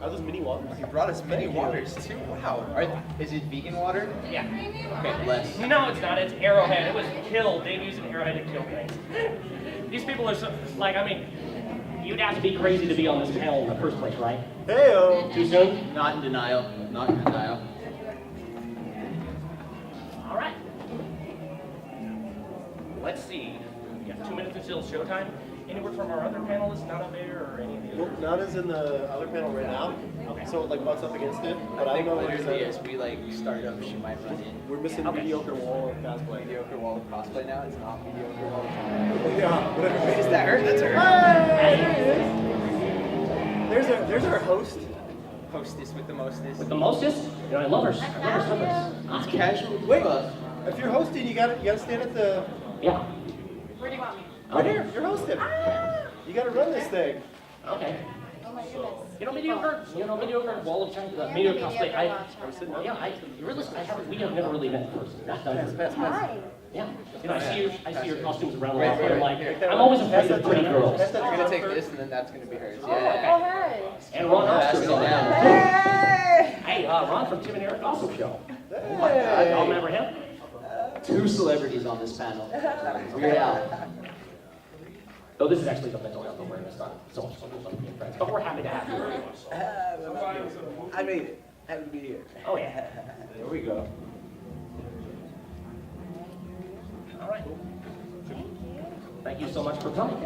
Are those mini waters? You brought us mini waters too. Wow. Is it vegan water? Yeah. Okay, bless. No, it's not. It's Arrowhead. It was killed. They've used an Arrowhead to kill things. These people are so, like, I mean, you'd have to be crazy to be on this panel in the first place, right? Hey-o. Too soon? Not in denial. Not in denial. All right. Let's see. We got 2 minutes until showtime. Anywhere from our other panelists not up there or any of the Well, other? Nada's in the other panel right now, so it like butts up against it. But I think don't know literally as we like start up, she might run in. We're missing mediocre wall of cosplay. Mediocre wall of cosplay now. It's not mediocre wall of Yeah, whatever. Is that her? That's her. Hey! There's our host. Hostess with the mostest. With the mostest? You know, I love her. I love her service. It's casual. Wait, if you're hosting, you gotta stand at the. Yeah. Where do you want me? Right here. You're hosting. You gotta run this thing. Okay. Oh my goodness. Mediocre wall of China, mediocre cosplay. You realize we have never really met in person. Not done. Hi. Yeah. You know, I see your costumes around a lot, but I'm like, I'm always afraid of pretty girls. You're gonna take this, and then that's gonna be hers. Oh, Yeah. hey. And Ron Pass Oster. it down. Hey, Ron from Tim and Eric also show. Hey. Y'all remember him? 2 celebrities on this panel. Weird Al. Oh, this is actually the mental health awareness on social media friends, but we're happy to have you. I made it. Happy to be here. Oh yeah. There we go. All right. Thank you so much for coming.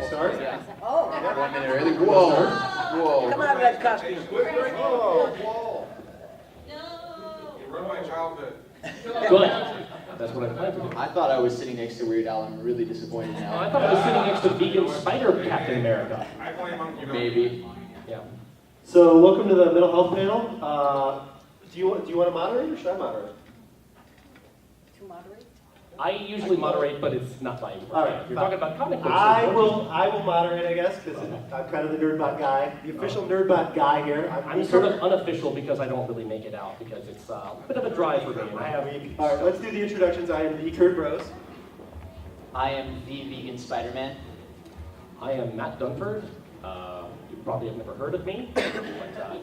Start? Yeah. Oh. 1 minute early. Whoa. Whoa. Come out of that costume. Oh. You ruined my childhood. Good. That's what I planned to do. I thought I was sitting next to Weird Al. I'm really disappointed Oh, I now. thought I was sitting next to vegan spider Captain America. I play monkey. Maybe. Yeah. So welcome to the mental health panel. Do you want to moderate or should I moderate? To moderate? I usually moderate, but it's not by All right, You're fine. talking about comic books. I will moderate, I guess, because I'm kind of the NerdBot guy, the official NerdBot guy here. I'm sort of unofficial because I don't really make it out because it's a bit of a drive for me. And I have. All right, let's do the introductions. I am the Kurt Bros. I am the vegan Spider-Man. I am Matt Dunford. You probably have never heard of me, but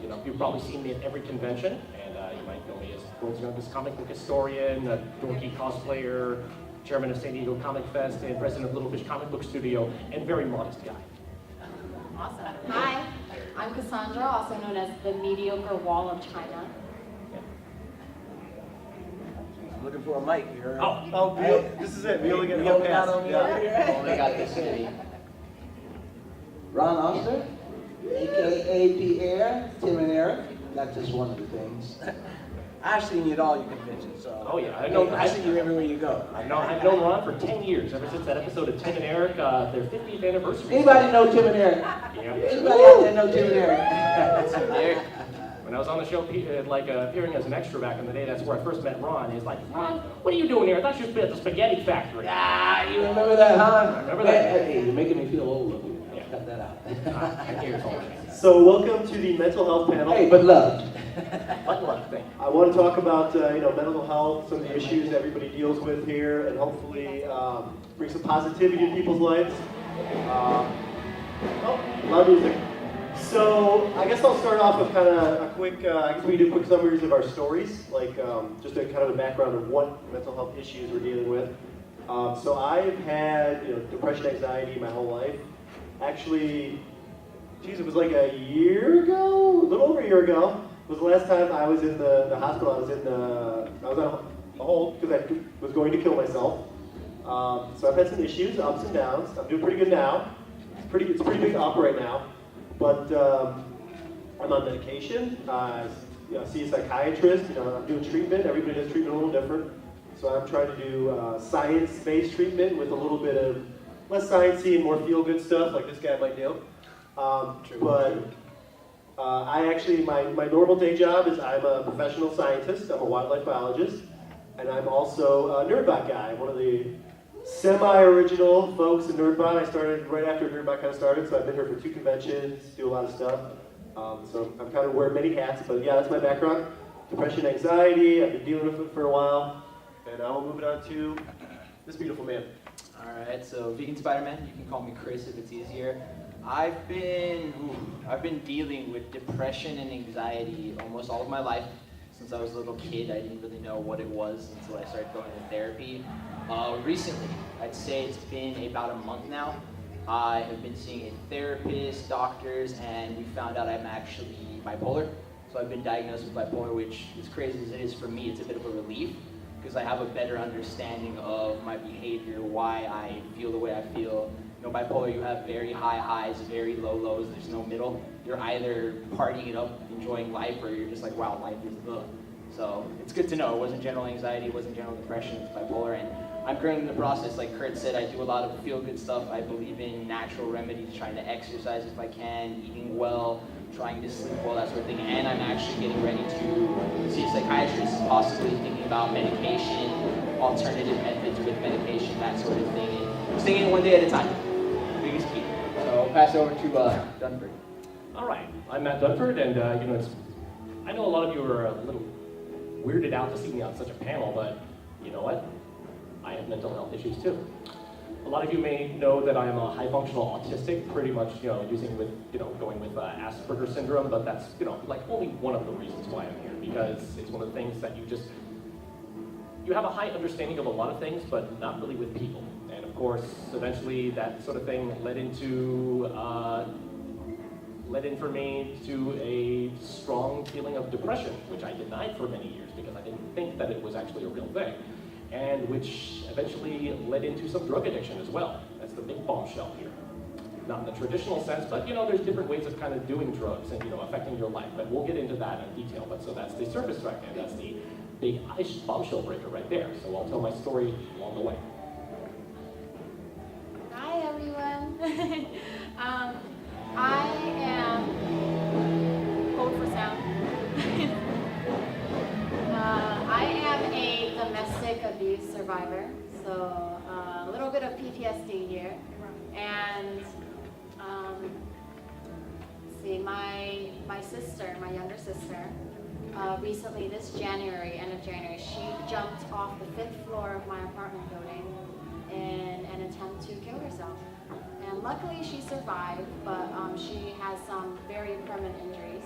you know you've probably seen me at every convention, and you might know me as the world's youngest comic book historian, a dorky cosplayer, chairman of San Diego Comic Fest, and president of Little Fish Comic Book Studio, and very modest guy. Awesome. Hi, I'm Cassandra, also known as the Mediocre Wall of China. I'm looking for a mic. You're Oh, this is it. We only get You only pass. got on me Yeah. over here? Only got this city. Ron Oster, a.k.a. Pierre, Tim and Eric. That's just one of the things. I've seen you at all your conventions, so. Oh, yeah, I I see you everywhere you go. I've known Ron for 10 years, ever since that episode of Tim and Eric, their 50th anniversary. Anybody know Tim and Eric? Yeah. Anybody out there know Tim and Eric? Eric. When I was on the show, appearing as an extra back in the day, that's where I first met Ron. He's like, Ron, what are you doing here? I thought you were at the spaghetti factory. Ah, you remember that, huh? I remember that. Hey, you're making me feel old. Yeah. Cut that out. 10 years old. So welcome to the mental health panel. Hey, but love. What luck thing? I want to talk about mental health, some of the issues everybody deals with here, and hopefully bring some positivity to people's lives. Loud music. So I guess I'll start off with kind of a quick. I guess we can do quick summaries of our stories, like just a kind of a background of what mental health issues we're dealing with. So I've had depression, anxiety my whole life. Actually, geez, it was like a year ago, a little over a year ago. Was the last time I was in the hospital. I was on a hold because I was going to kill myself. So I've had some issues, ups and downs. I'm doing pretty good now. It's a pretty big up right now, but I'm on medication. I see a psychiatrist. I'm doing treatment. Everybody does treatment a little different. So I'm trying to do science-based treatment with a little bit of less sciencey and more feel-good stuff, like this guy might do. I actually, my normal day job is I'm a professional scientist. I'm a wildlife biologist, and I'm also a NerdBot guy. I'm one of the semi-original folks in NerdBot. I started right after NerdBot kind of started, so I've been here for 2 conventions, do a lot of stuff. So I'm kind of wearing many hats, but yeah, that's my background. Depression, anxiety, I've been dealing with it for a while, and I will move it on to this beautiful man. Alright, so Vegan Spider-Man, you can call me Chris if it's easier. I've been dealing with depression and anxiety almost all of my life. Since I was a little kid, I didn't really know what it was until I started going to therapy. Recently, I'd say it's been about a month now. I have been seeing a therapist, doctors, and we found out I'm actually bipolar. So I've been diagnosed with bipolar, which, as crazy as it is for me, it's a bit of a relief because I have a better understanding of my behavior, why I feel the way I feel. You know, bipolar, you have very high highs, very low lows, there's no middle. You're either partying it up, enjoying life, or you're just like, wow, life is ugh. So it's good to know. It wasn't general anxiety, it wasn't general depression, it's bipolar. And I'm currently in the process, like Kurt said, I do a lot of feel-good stuff. I believe in natural remedies, trying to exercise if I can, eating well, trying to sleep well, that sort of thing. And I'm actually getting ready to see a psychiatrist, possibly thinking about medication, alternative methods with medication, that sort of thing. And just taking it one day at a time. Biggest key. So I'll pass it over to Dunford. All right, I'm Matt Dunford, and I know a lot of you are a little weirded out to see me on such a panel, but you know what? I have mental health issues too. A lot of you may know that I am a high functional autistic, pretty much, going with Asperger's syndrome, but that's, like only one of the reasons why I'm here, because it's one of the things that you have a high understanding of a lot of things, but not really with people. And of course, eventually that sort of thing led for me to a strong feeling of depression, which I denied for many years because I didn't think that it was actually a real thing, and which eventually led into some drug addiction as well. That's the big bombshell here. Not in the traditional sense, but there's different ways of kind of doing drugs and affecting your life, but we'll get into that in detail. But so that's the surface track, and that's the big bombshell breaker right there. So I'll tell my story along the way. Hi everyone. I am hold for sound. I am a domestic abuse survivor, so a little bit of PTSD here. And see, my sister, my younger sister, recently this January, end of January, she jumped off the 5th floor of my apartment building in an attempt to kill herself. And luckily she survived, but she has some very permanent injuries.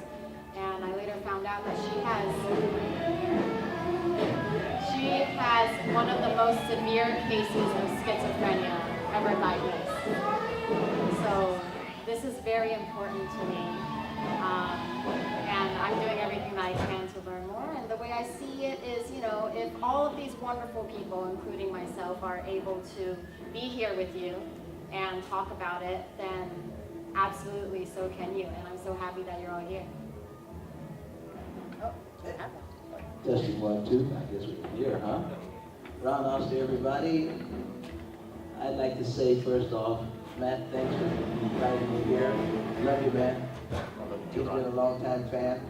And I later found out that she has one of the most severe cases of schizophrenia ever diagnosed. So this is very important to me. And I'm doing everything that I can to learn more. And the way I see it is, if all of these wonderful people, including myself, are able to be here with you and talk about it, then absolutely so can you. And I'm so happy that you're all here. Testing 1, 2. I guess we can hear, huh? Round off to everybody. I'd like to say first off, Matt, thanks for inviting me here. Love you, man. He's been a long time fan.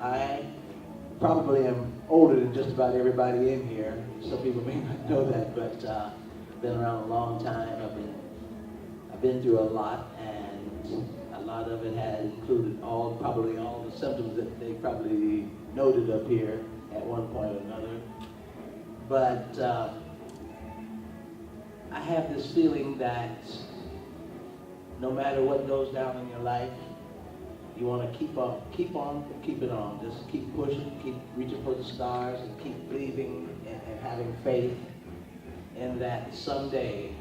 I probably am older than just about everybody in here. Some people may not know that, but been around a long time. I've been through a lot, and a lot of it has included probably all the symptoms that they probably noted up here at one point or another. But I have this feeling that no matter what goes down in your life, you want to keep it on. Just keep pushing, keep reaching for the stars, and keep believing and having faith in that someday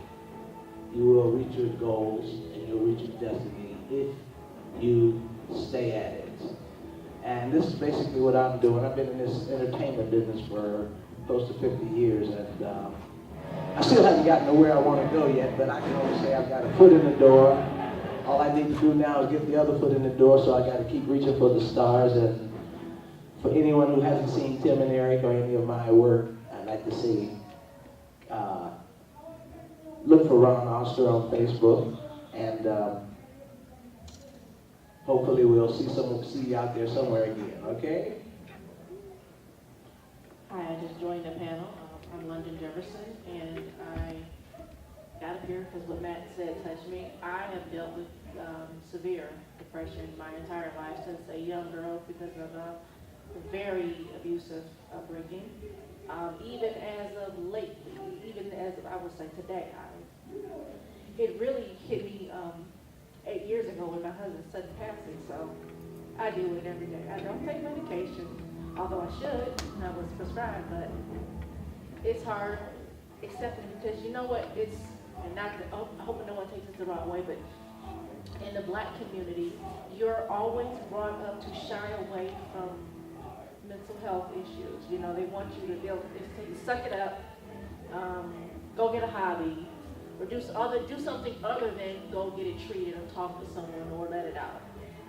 you will reach your goals and you'll reach your destiny if you stay at it. And this is basically what I'm doing. I've been in this entertainment business for close to 50 years, and I still haven't gotten to where I want to go yet, but I can only say I've got a foot in the door. All I need to do now is get the other foot in the door, so I got to keep reaching for the stars. And for anyone who hasn't seen Tim and Eric or any of my work, I'd like to see, look for Ron Oster on Facebook, and hopefully we'll see you out there somewhere again, okay? Hi, I just joined the panel. I'm London Jefferson, and I got up here because what Matt said touched me. I have dealt with severe depression my entire life since a young girl because of a very abusive upbringing. Even as of lately, even as of, I would say today, it really hit me 8 years ago with my husband's sudden passing, so I deal with it every day. I don't take medication, although I should, and I was prescribed, but it's hard accepting it because you know what, it's, and not that, I hope no one takes this the wrong way, but in the Black community, you're always brought up to shy away from mental health issues. You know, they want you to deal, they say, suck it up, go get a hobby, or do something other than go get it treated or talk to someone or let it out.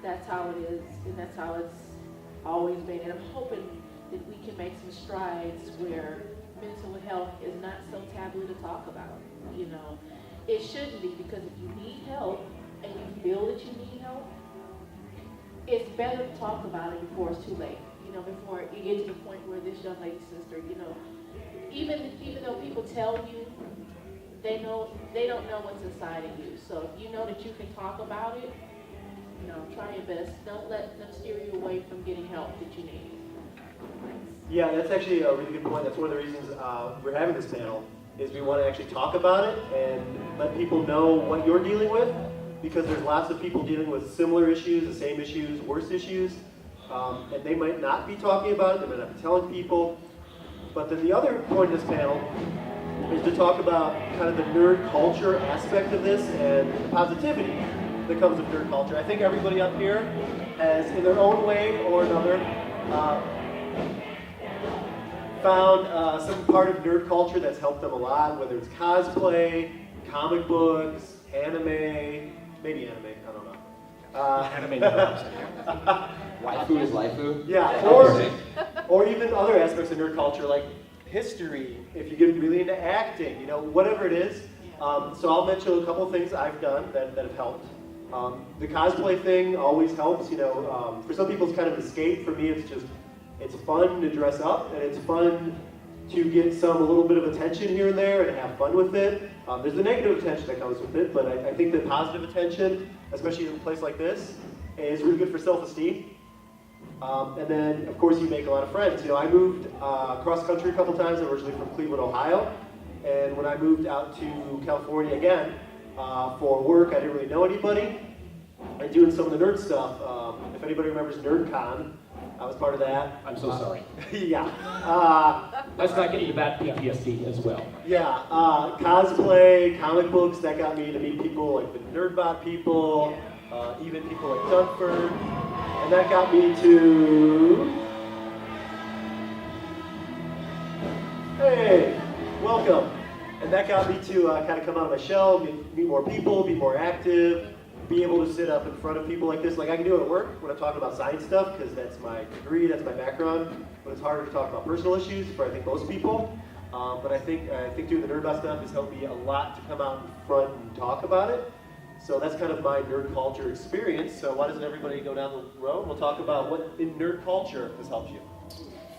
That's how it is, and that's how it's always been. And I'm hoping that we can make some strides where mental health is not so taboo to talk about. You know, it shouldn't be, because if you need help and you feel that you need help, it's better to talk about it before it's too late. You know, before you get to the point where this young lady's sister, you know, even though people tell you, they don't know what's inside of you. So if you know that you can talk about it, you know, try your best. Don't let them steer you away from getting help that you need. Yeah, that's actually a really good point. That's one of the reasons we're having this panel, is we want to actually talk about it and let people know what you're dealing with, because there's lots of people dealing with similar issues, the same issues, worse issues, and they might not be talking about it, they might not be telling people. But then the other point of this panel is to talk about kind of the nerd culture aspect of this and the positivity that comes with nerd culture. I think everybody up here has, in their own way or another, found some part of nerd culture that's helped them a lot, whether it's cosplay, comic books, anime, maybe anime, I don't know. Anime never Waifu is lifu. Yeah, or even other aspects of nerd culture like history, if you get really into acting, you know, whatever it is. So I'll mention a couple of things I've done that have helped. The cosplay thing always helps, you know. For some people it's kind of an escape. For me it's fun to dress up, and it's fun to get a little bit of attention here and there and have fun with it. There's the negative attention that comes with it, but I think the positive attention, especially in a place like this, is really good for self-esteem. And then, of course, you make a lot of friends. You know, I moved across country a couple times. I'm originally from Cleveland, Ohio. And when I moved out to California again for work, I didn't really know anybody. And doing some of the nerd stuff, if anybody remembers NerdCon, I was part of that. I'm so sorry. Yeah. Let's not get into that PTSD as well. Yeah, cosplay, comic books, that got me to meet people like the NerdBot people, even people like Dunford. And that got me to, hey, welcome. And that got me to kind of come out of my shell, meet more people, be more active, be able to sit up in front of people like this. Like I can do it at work when I'm talking about science stuff, because that's my degree, that's my background. But it's harder to talk about personal issues for I think most people. But I think doing the NerdBot stuff has helped me a lot to come out in front and talk about it. So that's kind of my nerd culture experience. So why doesn't everybody go down the road? We'll talk about what in nerd culture has helped you.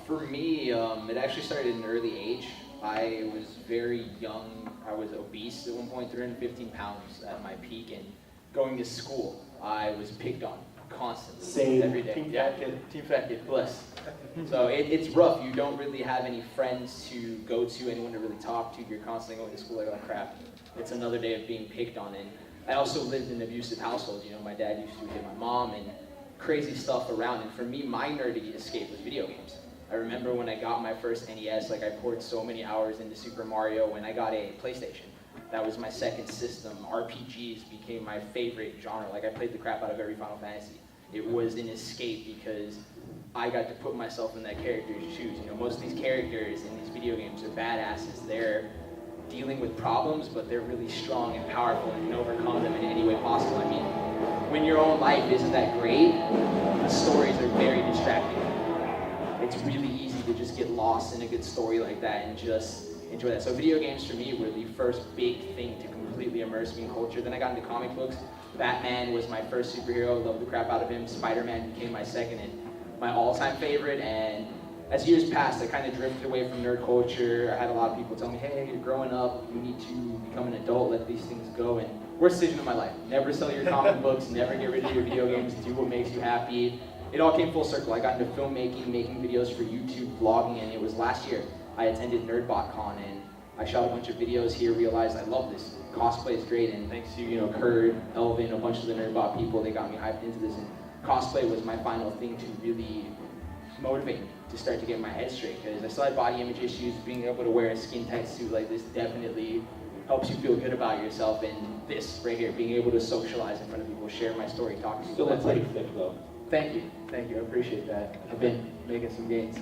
For me, it actually started at an early age. I was very young. I was obese at one point, 315 pounds at my peak, and going to school, I was picked on constantly. Same. Every day. Team Yeah. Fat Kid. Team Fat Kid, bless. So it's rough. You don't really have any friends to go to, anyone to really talk to. You're constantly going to school like, oh crap, it's another day of being picked on. And I also lived in an abusive household. You know, my dad used to hit my mom and crazy stuff around. And for me, my nerdy escape was video games. I remember when I got my first NES, like I poured so many hours into Super Mario when I got a PlayStation. That was my second system. RPGs became my favorite genre. Like I played the crap out of every Final Fantasy. It was an escape because I got to put myself in that character's shoes. You know, most of these characters in these video games are badasses. They're dealing with problems, but they're really strong and powerful and can overcome them in any way possible. I mean, when your own life isn't that great, the stories are very distracting. It's really easy to just get lost in a good story like that and just enjoy that. So video games for me were the first big thing to completely immerse me in culture. Then I got into comic books. Batman was my first superhero, loved the crap out of him. Spider-Man became my second and my all-time favorite. And as years passed, I kind of drifted away from nerd culture. I had a lot of people tell me, hey, you're growing up, you need to become an adult, let these things go. And worst decision of my life. Never sell your comic books, never get rid of your video games, do what makes you happy. It all came full circle. I got into filmmaking, making videos for YouTube, vlogging, and it was last year I attended NerdBot Con, and I shot a bunch of videos here, realized I love this. Cosplay is great, and thanks to, you know, Kurt, Elvin, a bunch of the NerdBot people, they got me hyped into this, and cosplay was my final thing to really motivate me to start to get my head straight, because I still had body image issues. Being able to wear a skin tight suit like this definitely helps you feel good about yourself, and this right here, being able to socialize in front of people, share my story, talk to people. Still a That's pretty like, thick though. thank you, I appreciate that. I've been making some gains.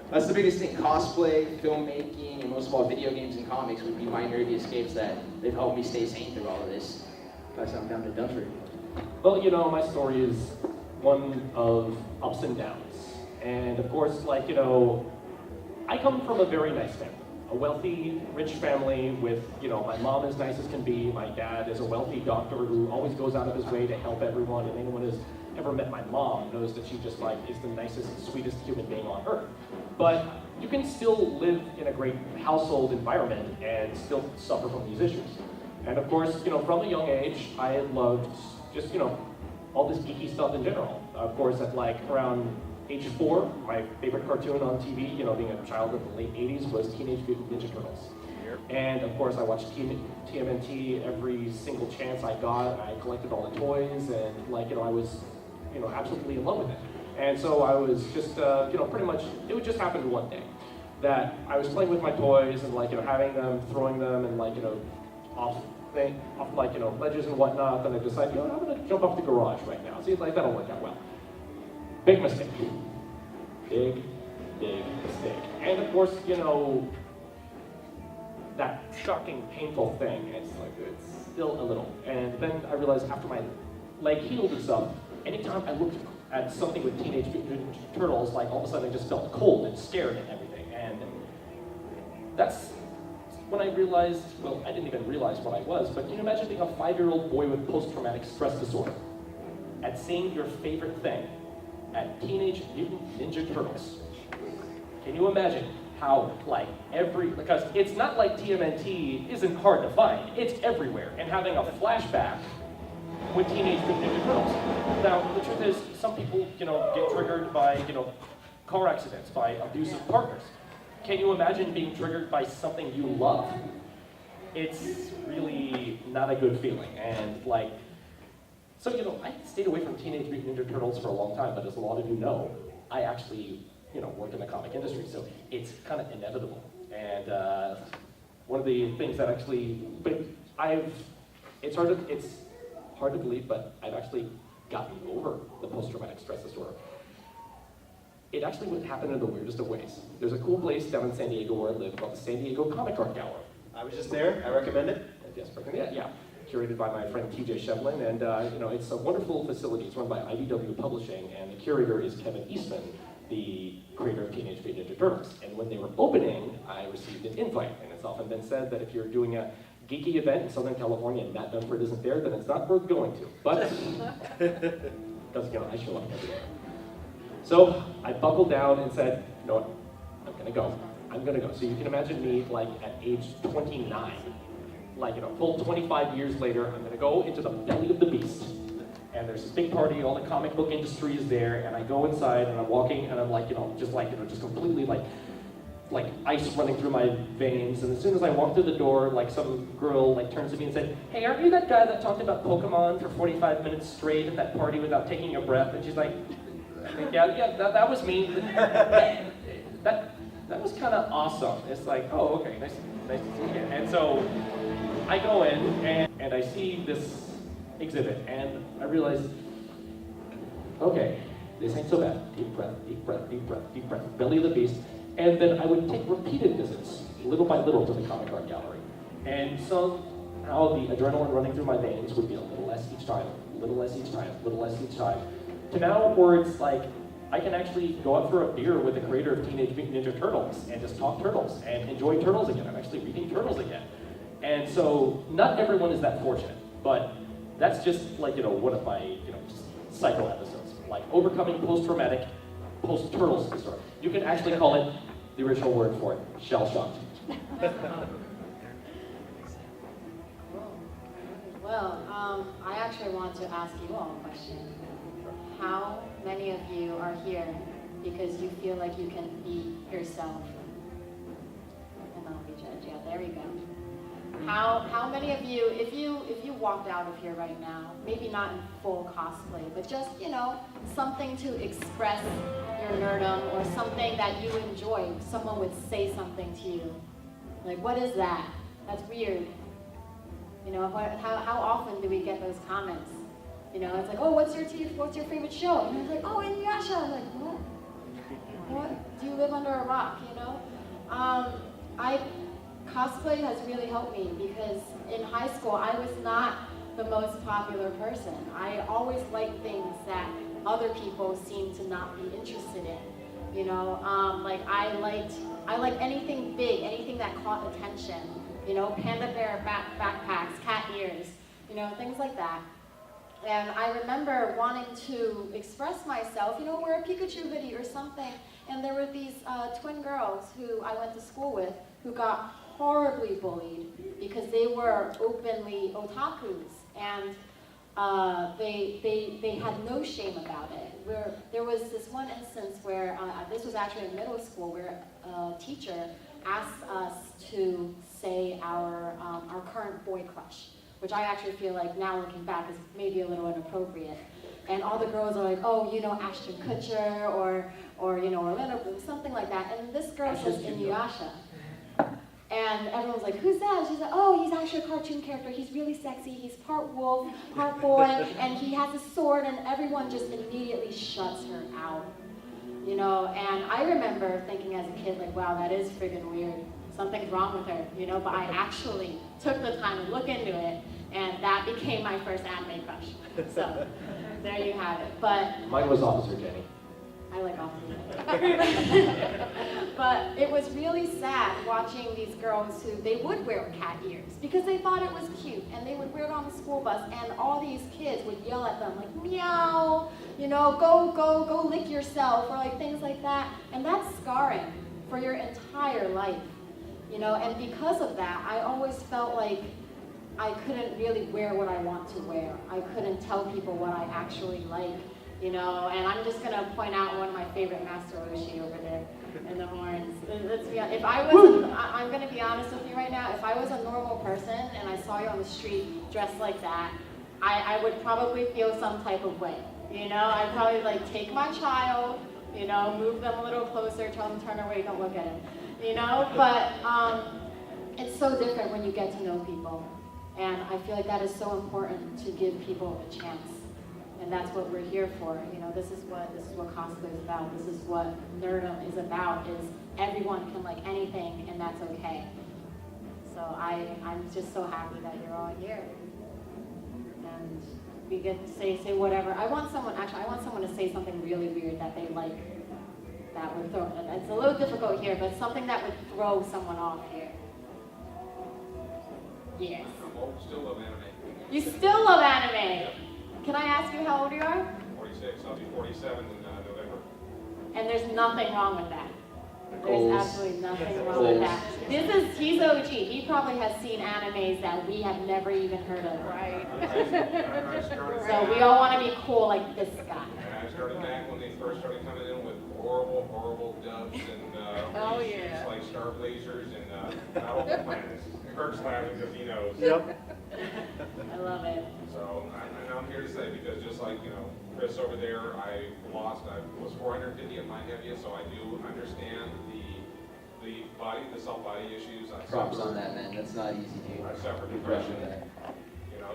That's the biggest thing. Cosplay, filmmaking, and most of all video games and comics would be my nerdy escapes that they've helped me stay sane through all of this. That's how I'm down to Dunford. Well, you know, my story is one of ups and downs. And of course, like, you know, I come from a very nice family. A wealthy, rich family with, you know, my mom is nice as can be. My dad is a wealthy doctor who always goes out of his way to help everyone. And anyone who's ever met my mom knows that she just, like, is the nicest, sweetest human being on earth. But you can still live in a great household environment and still suffer from these issues. And of course, you know, from a young age, I had loved just, you know, all this geeky stuff in general. Of course, at like around age 4, my favorite cartoon on TV, you know, being a child of the late 80s, was Teenage Mutant Ninja Turtles. And of course, I watched TMNT every single chance I got. I collected all the toys, and like, you know, I was, you know, absolutely in love with it. And so I was just, you know, pretty much, it would just happen one day that I was playing with my toys and like, you know, having them, throwing them, and like, you know, off like, you know, ledges and whatnot. Then I decided, you know, I'm gonna jump off the garage right now. See, like, that'll work out well. Big mistake. Big mistake. And of course, you know, that shocking, painful thing, it's like, it's still a little. And then I realized after my leg healed and stuff, anytime I looked at something with Teenage Mutant Ninja Turtles, like all of a sudden I just felt cold and scared and everything. And that's when I realized, well, I didn't even realize what I was, but can you imagine being a 5-year-old boy with post-traumatic stress disorder at seeing your favorite thing at Teenage Mutant Ninja Turtles? Can you imagine how, like, because it's not like TMNT isn't hard to find, it's everywhere, and having a flashback with Teenage Mutant Ninja Turtles. Now, the truth is, some people, you know, get triggered by, you know, car accidents, by abusive partners. Can you imagine being triggered by something you love? It's really not a good feeling, and like, so, you know, I stayed away from Teenage Mutant Ninja Turtles for a long time, but as a lot of you know, I actually, you know, work in the comic industry, so it's kind of inevitable. And one of the things that actually, but it's hard to believe, but I've actually gotten over the post-traumatic stress disorder. It actually would happen in the weirdest of ways. There's a cool place down in San Diego where I live called the San Diego Comic Art Gallery. I was just there. I recommend it. Yes, yeah. Curated by my friend TJ Shevlin, and you know, it's a wonderful facility. It's run by IDW Publishing, and the curator is Kevin Eastman, the creator of Teenage Mutant Ninja Turtles. And when they were opening, I received an invite, and it's often been said that if you're doing a geeky event in Southern California and Matt Dunford isn't there, then it's not worth going to. But, because, you know, I show up everywhere. So I buckled down and said, you know what, I'm gonna go. So you can imagine me, like, at age 29, like, you know, full 25 years later, I'm gonna go into the belly of the beast. And there's this big party, all the comic book industry is there, and I go inside and I'm walking and I'm like, you know, just completely like ice running through my veins. And as soon as I walk through the door, like some girl like turns to me and said, "Hey, aren't you that guy that talked about Pokemon for 45 minutes straight at that party without taking a breath?" And she's like, yeah, that was me. That was kind of awesome. It's like, oh, okay, nice to see you. And so I go in and I see this exhibit, and I realize, okay, this ain't so bad. Deep breath, deep breath, deep breath, deep breath, belly of the beast. And then I would take repeated visits, little by little, to the comic art gallery. And somehow the adrenaline running through my veins would be a little less each time, a little less each time, a little less each time. To now where it's like, I can actually go out for a beer with the creator of Teenage Mutant Ninja Turtles and just talk Turtles and enjoy Turtles again. I'm actually reading Turtles again. And so, not everyone is that fortunate, but that's just like, you know, one of my, you know, just cycle episodes. Like overcoming post-traumatic, post-Turtles disorder. You can actually call it, the original word for it, shell-shocked. Well, I actually want to ask you all a question. How many of you are here because you feel like you can be yourself and not be judged? Yeah, there we go. How many of you, if you walked out of here right now, maybe not in full cosplay, but just, you know, something to express your nerdom or something that you enjoy, someone would say something to you. Like, what is that? That's weird. You know, how often do we get those comments? You know, it's like, oh, what's your favorite show? And it's like, oh, Inuyasha. I'm like, what? What? Do you live under a rock, you know? Cosplay has really helped me because in high school, I was not the most popular person. I always liked things that other people seemed to not be interested in. You know, like I liked anything big, anything that caught attention. You know, panda bear backpacks, cat ears, you know, things like that. And I remember wanting to express myself, you know, wear a Pikachu hoodie or something. And there were these twin girls who I went to school with who got horribly bullied because they were openly otakus. And they had no shame about it. There was this one instance where, this was actually in middle school, where a teacher asked us to say our current boy crush, which I actually feel like now looking back is maybe a little inappropriate. And all the girls are like, oh, you know, Ashton Kutcher or you know, Orlando Bloom, something like that. And this girl says Inuyasha. And everyone's like, who's that? And she's like, oh, he's actually a cartoon character. He's really sexy. He's part wolf, part boy, and he has a sword, and everyone just immediately shuts her out. You know, and I remember thinking as a kid, like, wow, that is friggin' weird. Something's wrong with her, you know, but I actually took the time to look into it, and that became my first anime crush. So, there you have it. But Mine was Officer Jenny. I like Officer. But it was really sad watching these girls who, they would wear cat ears because they thought it was cute, and they would wear it on the school bus, and all these kids would yell at them like, meow, you know, go lick yourself, or like things like that. And that's scarring for your entire life, you know, and because of that, I always felt like I couldn't really wear what I want to wear. I couldn't tell people what I actually like, you know, and I'm just gonna point out one of my favorite Master Roshi over there in the horns. Let's be honest, if I was, I'm gonna be honest with you right now, if I was a normal person and I saw you on the street dressed like that, I would probably feel some type of way, you know? I'd probably like take my child, you know, move them a little closer, tell them to turn away, don't look at him, you know? But it's so different when you get to know people. And I feel like that is so important to give people a chance. And that's what we're here for. You know, this is what cosplay is about. This is what nerdom is about, is everyone can like anything, and that's okay. So I'm just so happy that you're all here. And we get to say whatever. I want someone to say something really weird that they like, that would throw, it's a little difficult here, but something that would throw someone off here. Yes. Still love anime. You still love anime. Can I ask you how old you are? 46. I'll be 47 in November. And there's nothing wrong with that. There's Goals. absolutely nothing wrong with that. He's OG. He probably has seen animes that we have never even heard of. Right. So So we all want to be cool like this guy. I started back when they first started coming in with horrible dubs and Oh, issues yeah. like Star Blazers and Battle for Planets. Kirk's laughing because he knows. Yep. I love it. So I'm here to say, because just like, you know, Chris over there, I was 450 at my heaviest, so I do understand the self-body issues. Props on that, man. That's not easy, dude. I suffered Depression depression, there. you know,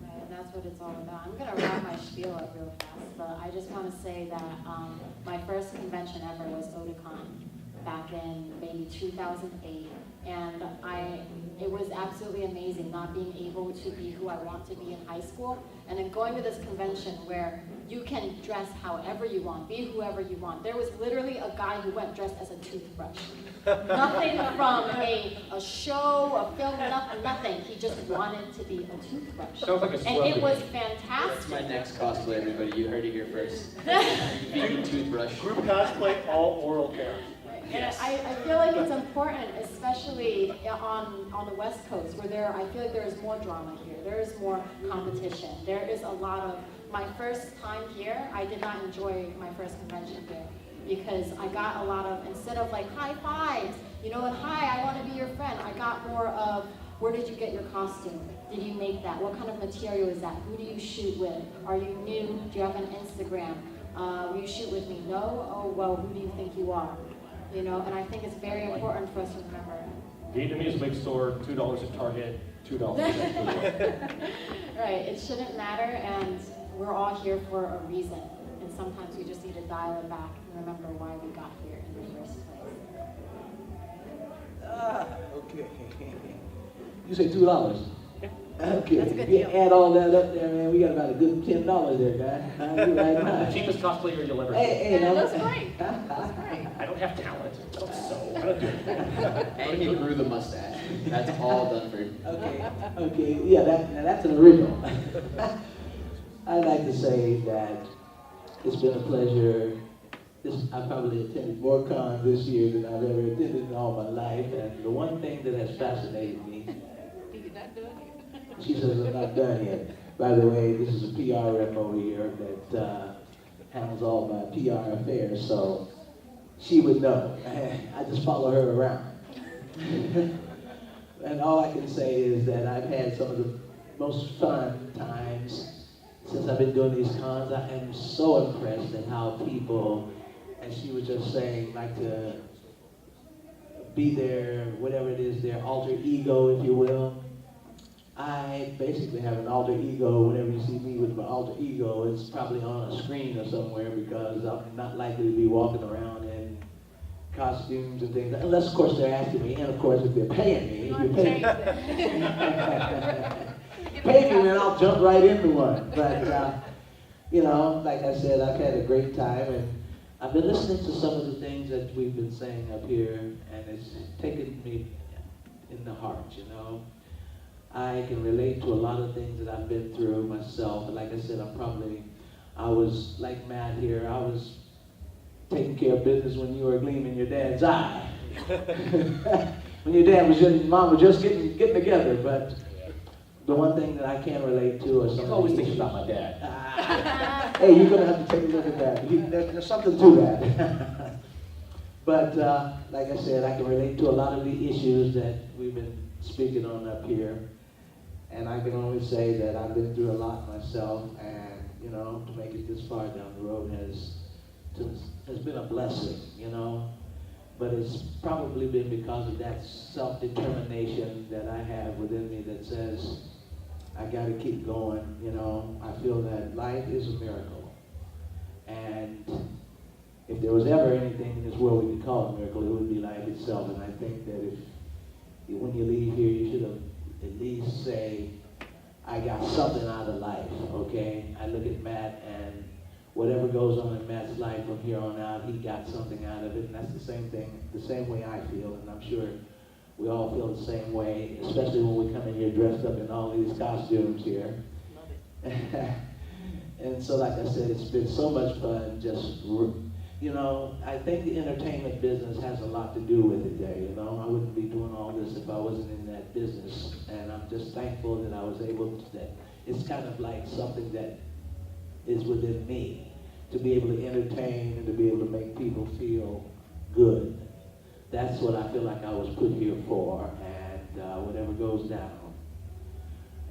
Right, and that's what it's all about. I'm going to wrap my spiel up real fast, but I just want to say that my first convention ever was Otakon back in maybe 2008. And it was absolutely amazing not being able to be who I want to be in high school, and then going to this convention where you can dress however you want, be whoever you want. There was literally a guy who went dressed as a toothbrush. Nothing from a show, a film, nothing. He just wanted to be a toothbrush. Sounds like a And it celebrity. was That's fantastic. my next cosplay, everybody. You heard it here first. Vegan toothbrush. Group cosplay, all oral care. And I feel like it's important, especially on the West Coast, where I feel like there is more drama here. There is more competition. There is a lot of, my first time here, I did not enjoy my first convention here, because I got a lot of, instead of like high fives, you know, and hi, I want to be your friend, I got more of, Where did you get your costume? Did you make that? What kind of material is that? Who do you shoot with? Are you new? Do you have an Instagram? Will you shoot with me? No? Oh, well, who do you think you are? You know, and I think it's very important for us to remember. Vietnamese wig store, $2 at Target, $2 at Right, it shouldn't matter, and we're all here for a reason. And sometimes we just need to dial it back and remember why we got here in the first place. Okay. You say $2? Okay. That's a good If you deal. add all that up there, man, we got about a good $10 there, guy. You're right The cheapest cosplayer you'll ever see. Hey, Yeah, no. that's great. That's great. I don't have talent. I don't sew. I don't do anything. And he grew the mustache. That's all done for you. Okay, yeah, that's an original. I'd like to say that it's been a pleasure. I've probably attended more cons this year than I've ever attended in all my life, and the one thing that has fascinated me, You're not doing it. she says I'm not done yet. By the way, this is a PR rep over here that handles all my PR affairs, so she would know. I just follow her around. And all I can say is that I've had some of the most fun times since I've been doing these cons. I am so impressed at how people, as she was just saying, like to be their, whatever it is, their alter ego, if you will. I basically have an alter ego. Whenever you see me with my alter ego, it's probably on a screen or somewhere, because I'm not likely to be walking around in costumes and things, unless, of course, they're asking me, and of course, if they're paying me. If you're paying pay me, then I'll jump right into one. But, you know, like I said, I've had a great time, and I've been listening to some of the things that we've been saying up here, and it's taken me in the heart, you know. I can relate to a lot of things that I've been through myself. And like I said, I was like Matt here, I was taking care of business when you were a gleam in your dad's eye. When your dad was and mom were just getting together. But the one thing that I can relate to is He's always thinking about my dad. Hey, you're gonna have to take a look at that. There's something to that. But like I said, I can relate to a lot of the issues that we've been speaking on up here. And I can only say that I've been through a lot myself, and you know, to make it this far down the road has been a blessing, you know. But it's probably been because of that self-determination that I have within me that says, I gotta keep going, you know. I feel that life is a miracle. And if there was ever anything in this world we could call a miracle, it would be life itself. And I think that when you leave here, you should have at least say, I got something out of life, okay? I look at Matt, and whatever goes on in Matt's life from here on out, he got something out of it, and that's the same thing, the same way I feel, and I'm sure we all feel the same way, especially when we come in here dressed up in all these costumes here. And so, like I said, it's been so much fun, just, you know, I think the entertainment business has a lot to do with it there, you know. I wouldn't be doing all this if I wasn't in that business, and I'm just thankful that I was able to, that it's kind of like something that is within me, to be able to entertain and to be able to make people feel good. That's what I feel like I was put here for, and whatever goes down,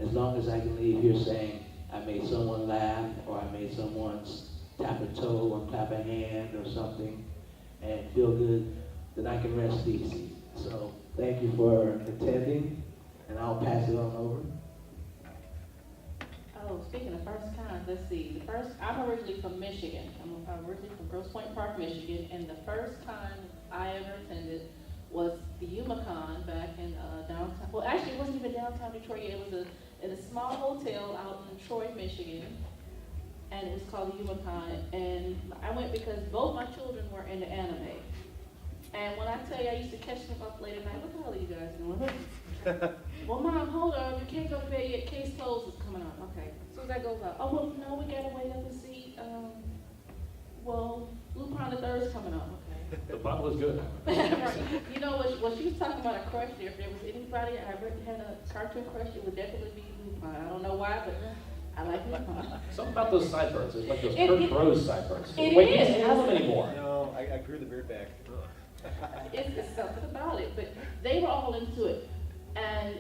as long as I can leave here saying I made someone laugh, or I made someone tap a toe or clap a hand or something and feel good, then I can rest easy. So thank you for attending, and I'll pass it on over. Oh, speaking of first cons, let's see. I'm originally from Michigan. I'm originally from Grosse Pointe Park, Michigan, and the first time I ever attended was the YumaCon back in downtown. Well, actually, it wasn't even downtown Detroit. It was in a small hotel out in Troy, Michigan, and it was called the YumaCon. And I went because both my children were into anime. And when I tell you, I used to catch them up late at night. What the hell are you guys doing? Well, Mom, hold on. You can't go to bed yet. Case closed is coming on. Okay. As soon as that goes out. Oh, well, no, we gotta wait up and see. Well, Lupin the Third's coming on. Okay. The bottle is good. Right. You know, what she was talking about a crush there. If there was anybody I ever had a cartoon crush, it would definitely be Lupin. I don't know why, but I like Lupin. Something about those sideburns. It's like those It- Kurt Rose sideburns. it Wait, he is. doesn't have them anymore. No, I grew the beard back. It's something about it, but they were all into it. And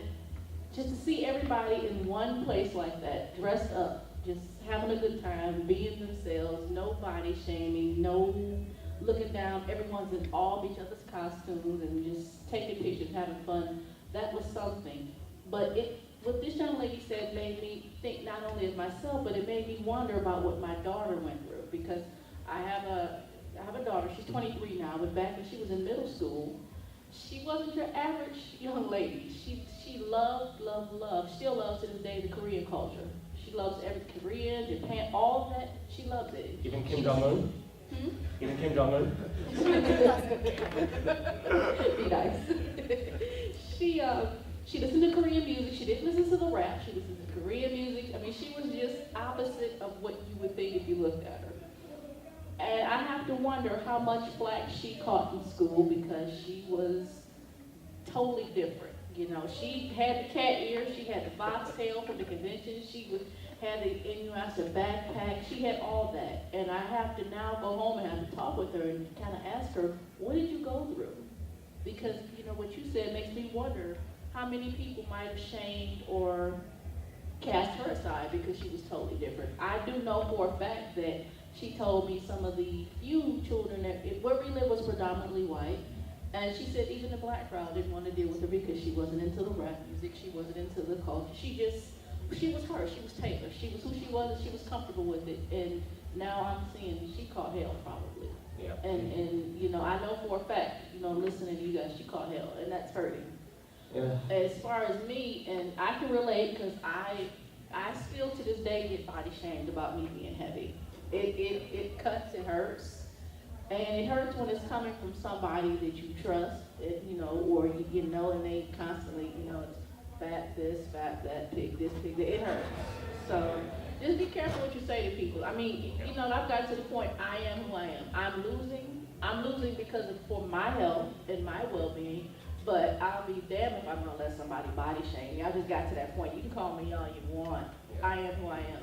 just to see everybody in one place like that, dressed up, just having a good time, being themselves, no body shaming, no looking down, everyone's in all of each other's costumes and just taking pictures, having fun. That was something. But what this young lady said made me think not only of myself, but it made me wonder about what my daughter went through. Because I have a daughter, she's 23 now, but back when she was in middle school, she wasn't your average young lady. She loved, still loves to this day the Korean culture. She loves every Korean, Japan, all of that, she loves it. Even Kim Jong-un? Even Kim Jong-un? Be nice. She listened to Korean music. She didn't listen to the rap. She listened to Korean music. I mean, she was just opposite of what you would think if you looked at her. And I have to wonder how much flack she caught in school because she was totally different. You know, she had the cat ears. She had the foxtail from the convention. Had the NUS backpack. She had all that. And I have to now go home and have to talk with her and kind of ask her, what did you go through? Because, you know, what you said makes me wonder how many people might have shamed or cast her aside because she was totally different. I do know for a fact that she told me some of the few children where we live was predominantly white, and she said even the black crowd didn't want to deal with her because she wasn't into the rap music, she wasn't into the culture. She was her, she was Taylor, she was who she was, and she was comfortable with it. And now I'm seeing she caught hell probably. Yeah. And you know, I know for a fact, you know, listening to you guys, she caught hell, and that's hurting. Yeah. As far as me, and I can relate because I still to this day get body shamed about me being heavy. It cuts, it hurts. And it hurts when it's coming from somebody that you trust, you know, or you know, and they constantly, you know, it's fat this, fat that, pig this, pig that. It hurts. So just be careful what you say to people. I mean, you know, I've got to the point I am who I am. I'm losing because for my health and my well-being. But I'll be damned if I'm gonna let somebody body shame me. I just got to that point. You can call me all you want. Yeah. I am who I am.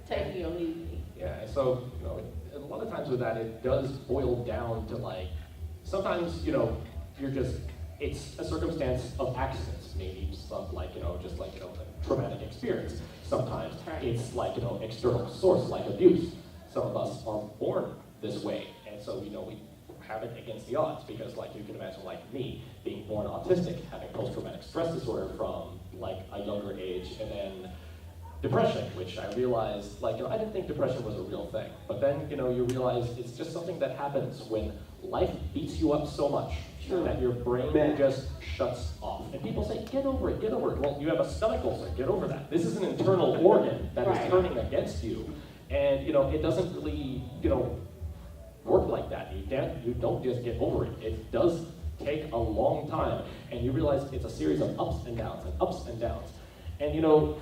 Take me or leave me. Yeah, so, you know, a lot of times with that, it does boil down to like, sometimes, you know, it's a circumstance of accidents, maybe some like, you know, just like, you know, a traumatic experience. Sometimes Right. it's like, you know, external source, like abuse. Some of us are born this way, and so, you know, we have it against the odds because, like, you can imagine, like me, being born autistic, having post-traumatic stress disorder from, like, a younger age, and then depression, which I realized, like, you know, I didn't think depression was a real thing. But then, you know, you realize it's just something that happens when life beats you up so much that your brain just shuts off. And people say, get over it, get over it. Well, you have a stomach ulcer, get over that. This is an internal organ that is turning against you. And, you know, it doesn't really, you know, work like that. You don't just get over it. It does take a long time. And you realize it's a series of ups and downs and ups and downs. And, you know,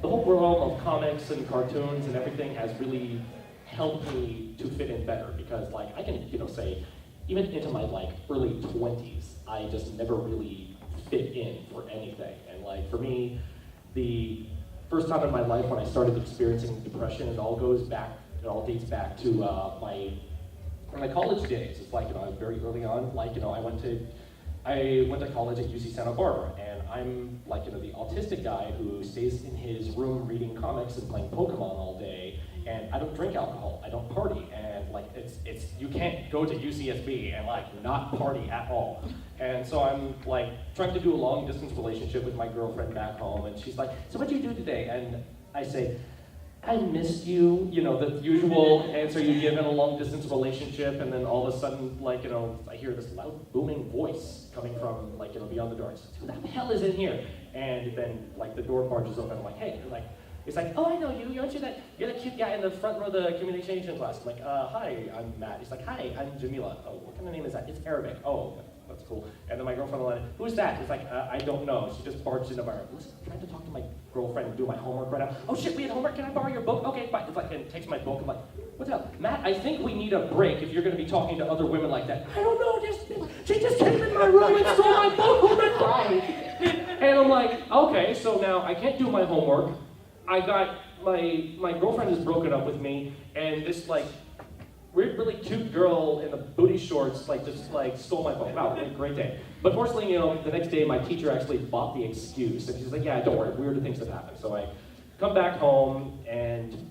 the whole realm of comics and cartoons and everything has really helped me to fit in better because, like, I can, you know, say, even into my, like, early 20s, I just never really fit in for anything. And, like, for me, the first time in my life when I started experiencing depression, it all dates back to my college days. It's like, you know, very early on, like, you know, I went to college at UC Santa Barbara, and I'm like, you know, the autistic guy who stays in his room reading comics and playing Pokemon all day, and I don't drink alcohol, I don't party, and like, it's you can't go to UCSB and like not party at all. And so I'm like trying to do a long distance relationship with my girlfriend back home, and she's like, so what'd you do today? And I say, I missed you, you know, the usual answer you give in a long distance relationship, and then all of a sudden, like, you know, I hear this loud booming voice coming from, like, you know, beyond the door. It's like, who the hell is in here? And then, like, the door barges open, I'm like, hey, and like, it's like, oh, I know you, aren't you you're the cute guy in the front row of the communication class. I'm like, hi, I'm Matt. He's like, hi, I'm Jamila. Oh, what kind of name is that? It's Arabic. Oh, that's cool. And then my girlfriend will like, who's that? It's like, I don't know. She just barged into my room. Listen, I'm trying to talk to my girlfriend and do my homework right now. Oh shit, we had homework. Can I borrow your book? Okay, fine. It's like, and takes my book. I'm like, what's up? Matt, I think we need a break if you're going to be talking to other women like that. I don't know, she just came in my room and stole my book. Who the fuck? And I'm like, okay, so now I can't do my homework. I got, my girlfriend is broken up with me, and this, like, weird, really cute girl in the booty shorts, like just like stole my phone. Wow, what a great day. But fortunately, you know, the next day my teacher actually bought the excuse, and she's like, yeah, don't worry, weirder things have happened. So I come back home, and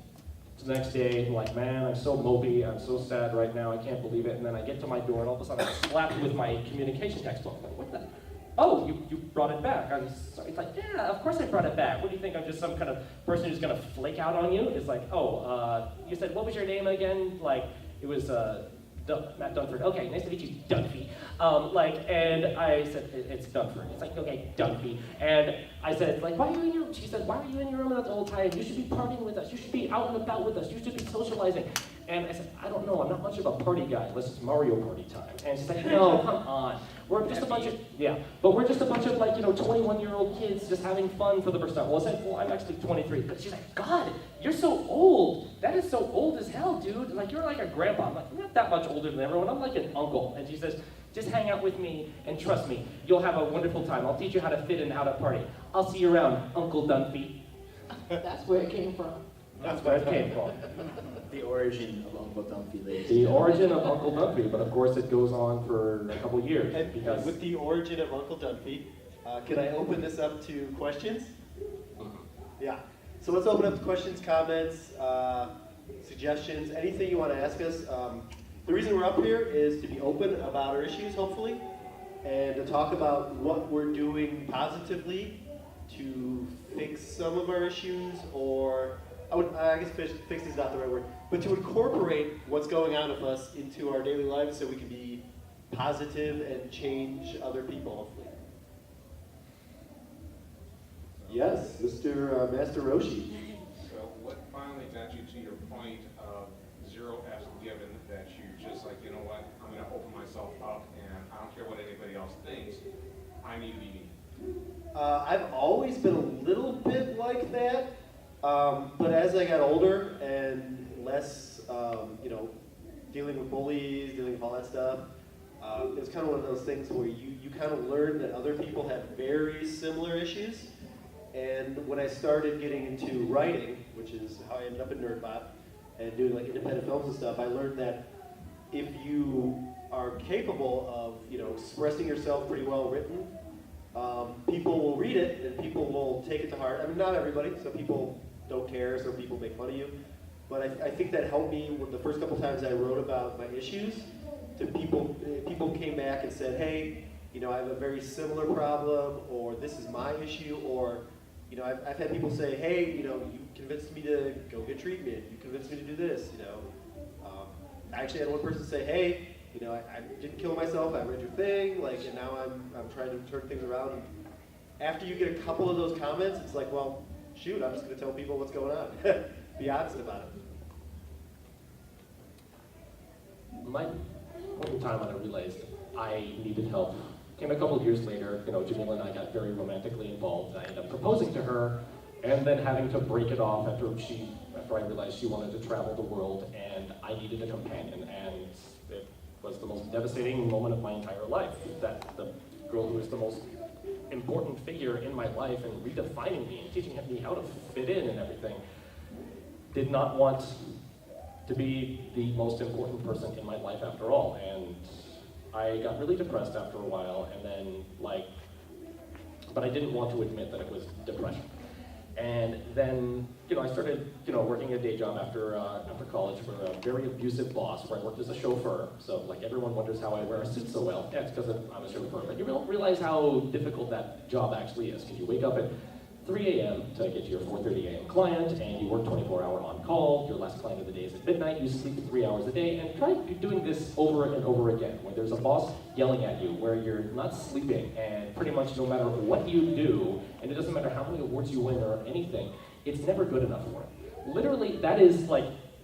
the next day, I'm like, man, I'm so mopey, I'm so sad right now, I can't believe it. And then I get to my door, and all of a sudden I'm slapped with my communication textbook. I'm like, what the? Oh, you brought it back. I'm sorry. It's like, yeah, of course I brought it back. What do you think? I'm just some kind of person who's gonna flake out on you? It's like, oh, you said, what was your name again? Like, it was Matt Dunford. Okay, nice to meet you, Dunphy. And I said, it's Dunford. It's like, okay, Dunphy. And I said, like, she said, why are you in your room at the whole time? You should be partying with us. You should be out and about with us. You should be socializing. And I said, I don't know, I'm not much of a party guy unless it's Mario Party time. And she's like, no, come on. We're just a bunch of, but we're just a bunch of 21-year-old kids just having fun for the first time. Well, I said, well, I'm actually 23. But she's like, God, you're so old. That is so old as hell, dude. Like, you're like a grandpa. I'm like, I'm not that much older than everyone. I'm like an uncle. And she says, just hang out with me and trust me. You'll have a wonderful time. I'll teach you how to fit and how to party. I'll see you around, Uncle Dunphy. That's where it came from. That's where it came from. The origin of Uncle Dumpy, ladies. The origin of Uncle Dumpy, but of course it goes on for a couple years. And because with the origin of Uncle Dunphy, can I open this up to questions? Yeah. So let's open up to questions, comments, suggestions, anything you want to ask us. The reason we're up here is to be open about our issues, hopefully, and to talk about what we're doing positively to fix some of our issues, or I guess fix is not the right word, but to incorporate what's going on with us into our daily lives so we can be positive and change other people, hopefully. Yes, Mr. Master Roshi. So what finally got you to your point of 0 F's given, that you're just like, you know what, I'm going to open myself up and I don't care what anybody else thinks, I need to be me. I've always been a little bit like that, but as I got older and less, dealing with bullies, dealing with all that stuff, it was kind of one of those things where you kind of learn that other people have very similar issues. And when I started getting into writing, which is how I ended up in NerdBot, and doing like independent films and stuff, I learned that if you are capable of, expressing yourself pretty well written, people will read it and people will take it to heart. I mean, not everybody. Some people don't care. Some people make fun of you. But I think that helped me with the first couple times I wrote about my issues. To people came back and said, hey, I have a very similar problem, or this is my issue, or I've had people say, hey, you convinced me to go get treatment. You convinced me to do this. I actually had one person say, hey, I didn't kill myself. I read your thing, and now I'm trying to turn things around. And after you get a couple of those comments, it's like, well, shoot, I'm just going to tell people what's going on. Be honest about it. my point in time when I realized I needed help came a couple of years later. Jamila and I got very romantically involved. I ended up proposing to her, and then having to break it off after I realized she wanted to travel the world, and I needed a companion. And it was the most devastating moment of my entire life. That the girl who was the most important figure in my life and redefining me and teaching me how to fit in and everything did not want to be the most important person in my life after all. And I got really depressed after a while, and then but I didn't want to admit that it was depression. And then, I started, working a day job after college for a very abusive boss where I worked as a chauffeur. So, everyone wonders how I wear a suit so well. Yeah, it's because I'm a chauffeur. But you don't realize how difficult that job actually is, because you wake up at 3 a.m. to get to your 4:30 a.m. client, and you work 24-hour on call. Your last client of the day is at midnight. You sleep 3 hours a day, and try doing this over and over again, where there's a boss yelling at you, where you're not sleeping, and pretty much no matter what you do, and it doesn't matter how many awards you win or anything, it's never good enough for it. Literally, that is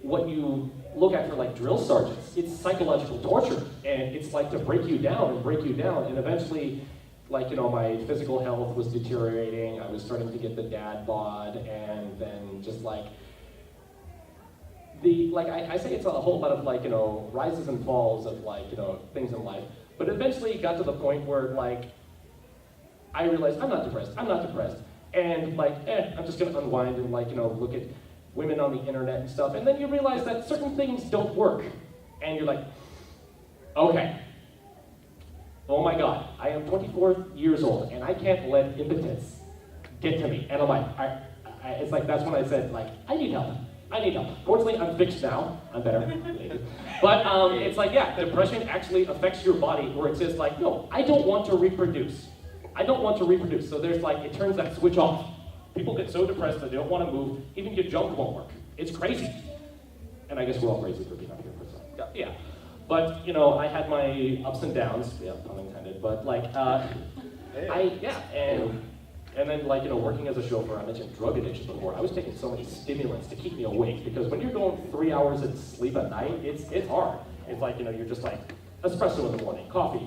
what you look at for drill sergeants. It's psychological torture, and it's to break you down, and eventually, my physical health was deteriorating. I was starting to get the dad bod, and then just I say it's a whole lot of rises and falls of things in life. But eventually it got to the point where I realized I'm not depressed, and I'm just gonna unwind and look at women on the internet and stuff. And then you realize that certain things don't work. And you're like, okay. Oh my God, I am 24 years old and I can't let impotence get to me. And I'm like, it's like, that's when I said, like, I need help. I need help. Fortunately, I'm fixed now. I'm better. But it's like, yeah, depression actually affects your body where it's just like, no, I don't want to reproduce. I don't want to reproduce. So there's like, it turns that switch off. People get so depressed that they don't want to move. Even your junk won't work. It's crazy. And I guess we're all crazy for being up here for a second. Yeah. But, you know, I had my ups and downs. Yeah, pun intended. But like, and then, like, you know, working as a chauffeur, I mentioned drug addiction before. I was taking so many stimulants to keep me awake because when you're going 3 hours of sleep at night, it's hard. It's like, you know, you're just like, espresso in the morning, coffee.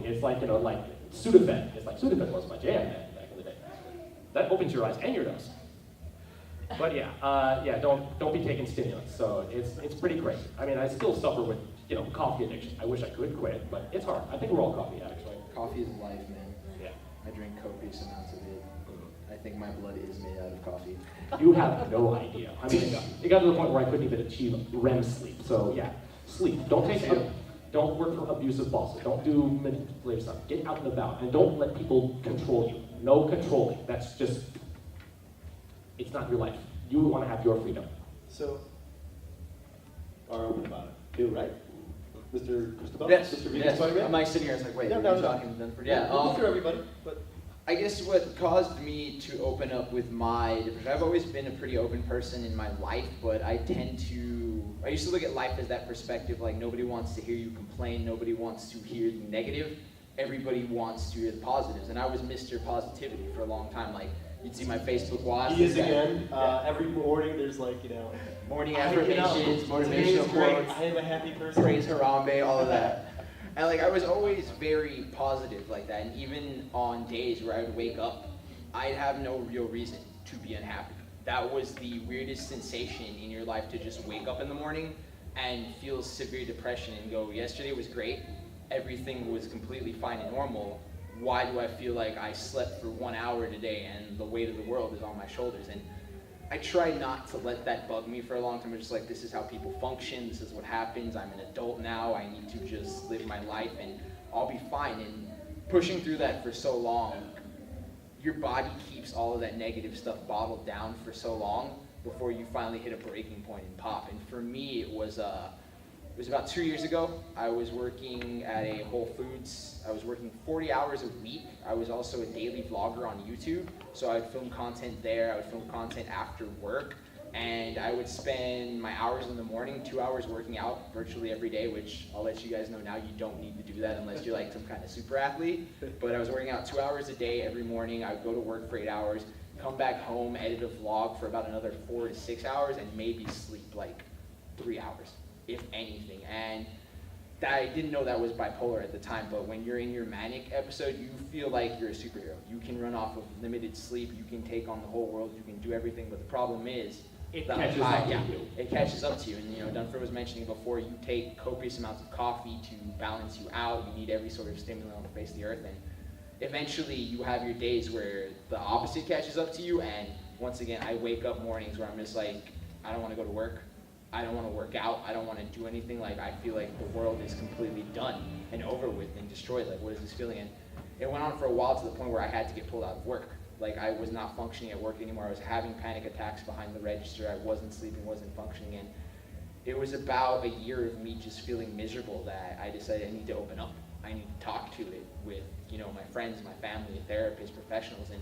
It's like, you know, like Sudafed. It's like Sudafed was my jam back in the day. That opens your eyes and your nose. But yeah, don't be taking stimulants. So it's pretty crazy. I mean, I still suffer with, you know, coffee addiction. I wish I could quit, but it's hard. I think we're all coffee addicts, right? Coffee is life, man. Yeah. I drink copious amounts of it. I think my blood is made out of coffee. You have no idea. I mean, it got to the point where I couldn't even achieve REM sleep. So yeah, sleep. Don't work for abusive bosses. Don't do manipulative stuff. Get out and about, and don't let people control you. No controlling. That's just, it's not your life. You want to have your freedom. So, are open about it. You, right? Mr. Cristobal? Yes. Mr. Yes. Spider-Man? I'm like sitting here, it's like, wait, No, are no, you no. talking to Dunford? Yeah, Yeah. through everybody, but I guess what caused me to open up with my depression, I've always been a pretty open person in my life, but I used to look at life as that perspective, like nobody wants to hear you complain, nobody wants to hear the negative, everybody wants to hear the positives, and I was Mr. Positivity for a long time, like you'd see my Facebook watch. he is again. Every morning there's like, you know, Morning I- you know, affirmations, today motivational is great. quotes, I am a happy person. praise Harambe, all of that. And like I was always very positive like that, and even on days where I would wake up, I'd have no real reason to be unhappy. That was the weirdest sensation in your life, to just wake up in the morning and feel severe depression and go, yesterday was great, everything was completely fine and normal, why do I feel like I slept for 1 hour today and the weight of the world is on my shoulders? And I tried not to let that bug me for a long time. I was just like, this is how people function, this is what happens, I'm an adult now, I need to just live my life and I'll be fine. And pushing through that for so long, your body keeps all of that negative stuff bottled down for so long before you finally hit a breaking point and pop. And for me, it was about 2 years ago. I was working at a Whole Foods. I was working 40 hours a week. I was also a daily vlogger on YouTube. So I would film content there. I would film content after work. And I would spend my hours in the morning, 2 hours working out virtually every day, which I'll let you guys know now, you don't need to do that unless you're like some kind of super athlete. But I was working out 2 hours a day every morning. I would go to work for 8 hours, come back home, edit a vlog for about another 4 to 6 hours, and maybe sleep like 3 hours, if anything. And I didn't know that was bipolar at the time, but when you're in your manic episode, you feel like you're a superhero. You can run off of limited sleep, you can take on the whole world, you can do everything, but the problem is, It catches up to you. It catches up to you, and you know, Dunford was mentioning before, you take copious amounts of coffee to balance you out, you need every sort of stimulant on the face of the earth, and eventually you have your days where the opposite catches up to you, and once again, I wake up mornings where I'm just like, I don't want to go to work, I don't want to work out, I don't want to do anything, like I feel like the world is completely done and over with and destroyed, like what is this feeling? And it went on for a while to the point where I had to get pulled out of work. Like I was not functioning at work anymore, I was having panic attacks behind the register, I wasn't sleeping, wasn't functioning, and it was about a year of me just feeling miserable that I decided I need to open up. I need to talk to it with, you know, my friends, my family, therapists, professionals, and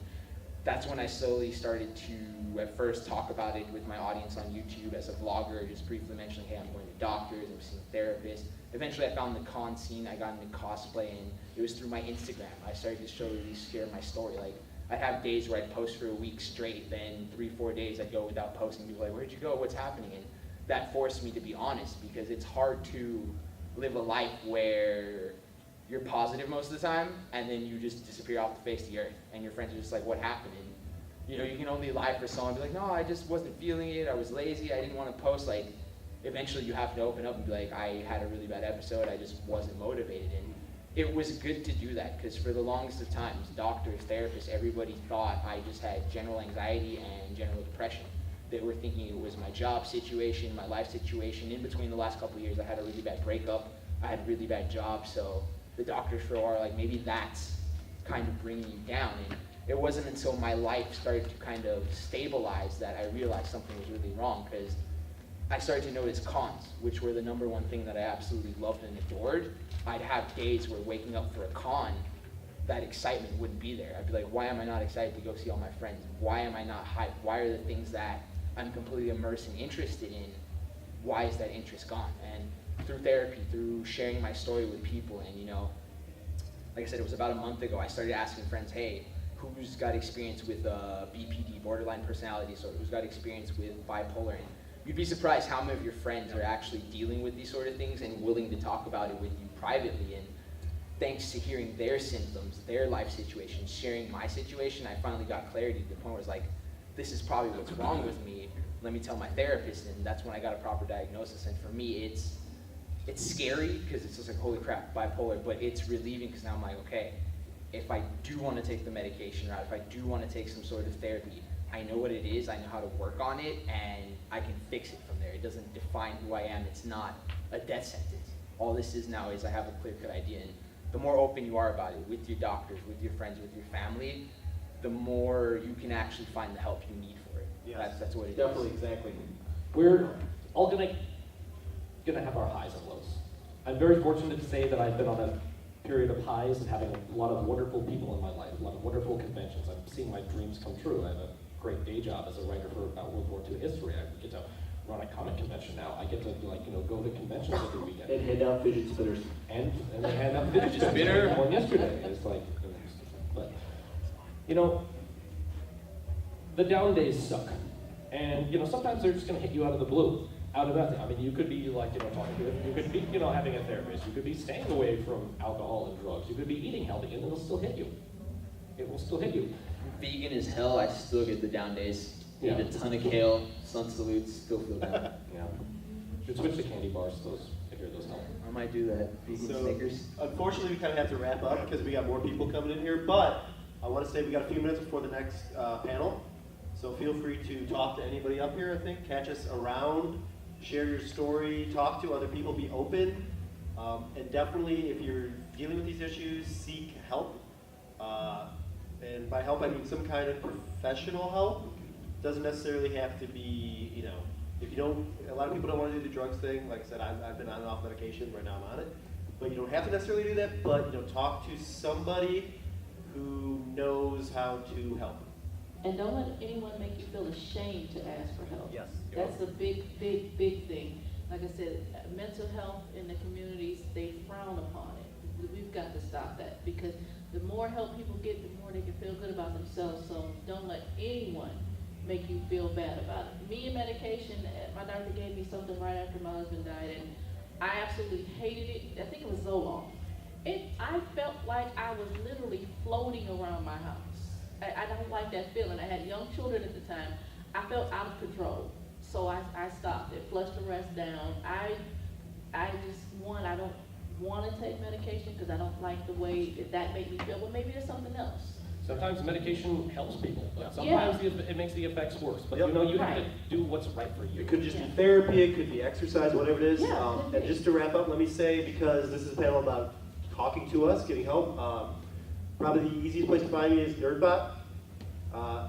that's when I slowly started to, at first, talk about it with my audience on YouTube as a vlogger, just briefly mentioning, hey, I'm going to doctors, I'm seeing therapists. Eventually I found the con scene, I got into cosplay, and it was through my Instagram. I started to slowly share my story. Like, I'd have days where I'd post for a week straight, then 3-4 days I'd go without posting. People were like, where'd you go, what's happening? And that forced me to be honest, because it's hard to live a life where you're positive most of the time, and then you just disappear off the face of the earth, and your friends are just like, what happened? And, you know, you can only lie for someone, be like, no, I just wasn't feeling it, I was lazy, I didn't want to post. Like, eventually you have to open up and be like, I had a really bad episode, I just wasn't motivated. And it was good to do that, because for the longest of times, doctors, therapists, everybody thought I just had general anxiety and general depression. They were thinking it was my job situation, my life situation. In between the last couple of years, I had a really bad breakup. I had a really bad job, so the doctors for a while were like, maybe that's kind of bringing you down. And it wasn't until my life started to kind of stabilize that I realized something was really wrong, because I started to notice cons, which were the number one thing that I absolutely loved and adored. I'd have days where waking up for a con, that excitement wouldn't be there. I'd be like, why am I not excited to go see all my friends? Why am I not hyped? Why are the things that I'm completely immersed and interested in, why is that interest gone? And through therapy, through sharing my story with people, and like I said, it was about a month ago, I started asking friends, hey, who's got experience with BPD, borderline personality disorder? Who's got experience with bipolar? And you'd be surprised how many of your friends are actually dealing with these sort of things and willing to talk about it with you privately. And thanks to hearing their symptoms, their life situations, sharing my situation, I finally got clarity to the point where it's like, this is probably what's wrong with me. Let me tell my therapist, and that's when I got a proper diagnosis. And for me, it's scary because it's just like, holy crap, bipolar, but it's relieving because now I'm like, okay, if I do want to take the medication route, if I do want to take some sort of therapy, I know what it is, I know how to work on it, and I can fix it from there. It doesn't define who I am. It's not a death sentence. All this is now is I have a clear-cut idea. And the more open you are about it with your doctors, with your friends, with your family, the more you can actually find the help you need for it. Yes. That's what it is. Definitely, exactly. We're all gonna have our highs and lows. I'm very fortunate to say that I've been on a period of highs and having a lot of wonderful people in my life, a lot of wonderful conventions. I'm seeing my dreams come true. I have a great day job as a writer for World War II history. I get to run a comic convention now. I get to go to conventions every weekend. And hand out fidget spinners. And they hand out fidget spinners. I had one yesterday. It's like, but the down days suck. And sometimes they're just gonna hit you out of the blue, out of nothing. I mean, you could be like, talking to it, you could be, having a therapist, you could be staying away from alcohol and drugs, you could be eating healthy, and it'll still hit you. It will still hit you. Vegan as hell, I still get the down days. Yeah. Eat a ton of kale, sun salutes, still feel down. Yeah. Should switch to candy bars, I hear those help. I might do that. Vegan So, Snickers. unfortunately, we kind of have to wrap up because we got more people coming in here, but I want to say we got a few minutes before the next panel, so feel free to talk to anybody up here, I think. Catch us around, share your story, talk to other people, be open, and definitely, if you're dealing with these issues, seek help. And by help, I mean some kind of professional help. Doesn't necessarily have to be, if you don't, a lot of people don't want to do the drugs thing. Like I said, I've been on and off medication, right now I'm on it. But you don't have to necessarily do that, but talk to somebody who knows how to help. And don't let anyone make you feel ashamed to ask for help. Yes. That's a big, big, big thing. Like I said, mental health in the communities, they frown upon it. We've got to stop that, because the more help people get, the more they can feel good about themselves. So don't let anyone make you feel bad about it. Me and medication, my doctor gave me something right after my husband died, and I absolutely hated it. I think it was Zoloft. I felt like I was literally floating around my house. I don't like that feeling. I had young children at the time. I felt out of control. So I stopped it, flushed the rest down. I don't want to take medication because I don't like the way that made me feel, but maybe there's something else. Sometimes medication helps people, but Yeah. sometimes it makes the effects worse. But Yep. you have to Right. do what's right for you. It could just be Yeah. therapy, it could be exercise, whatever it is. Yeah, it could And be. just to wrap up, let me say, because this is a panel about talking to us, getting help, probably the easiest place to find me is NerdBot.